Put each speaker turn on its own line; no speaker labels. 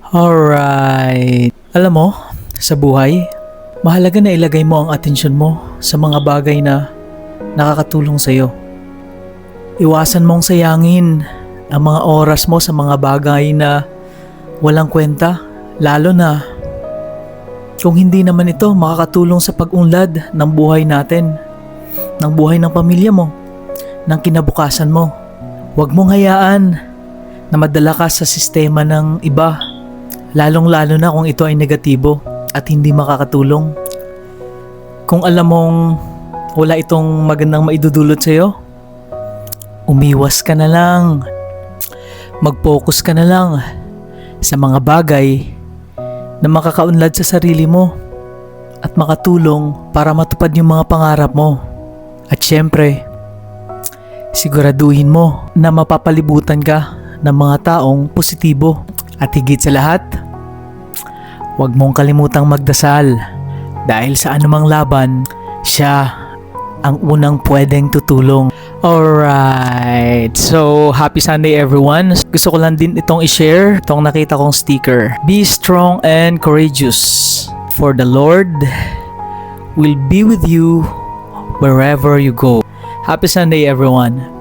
Alright. Alam mo, sa buhay, mahalaga na ilagay mo ang atensyon mo sa mga bagay na nakakatulong sa'yo. Iwasan mong sayangin ang mga oras mo sa mga bagay na walang kwenta, lalo na kung hindi naman ito makakatulong sa pag-unlad ng buhay natin, ng buhay ng pamilya mo, ng kinabukasan mo. Huwag mong hayaan na madala ka sa sistema ng iba, lalong-lalo na kung ito ay negatibo at hindi makakatulong. Kung alam mong wala itong magandang maidudulot sa'yo, umiwas ka na lang. Mag-focus ka na lang sa mga bagay na makakaunlad sa sarili mo at makatulong para matupad yung mga pangarap mo. At syempre, siguraduhin mo na mapapalibutan ka ng mga taong positibo. At higit sa lahat, huwag mong kalimutang magdasal dahil sa anumang laban, siya ang unang pwedeng tutulong. Alright, so happy Sunday everyone. Gusto ko lang din itong i-share, itong nakita kong sticker. Be strong and courageous, for the Lord will be with you wherever you go. Happy Sunday everyone.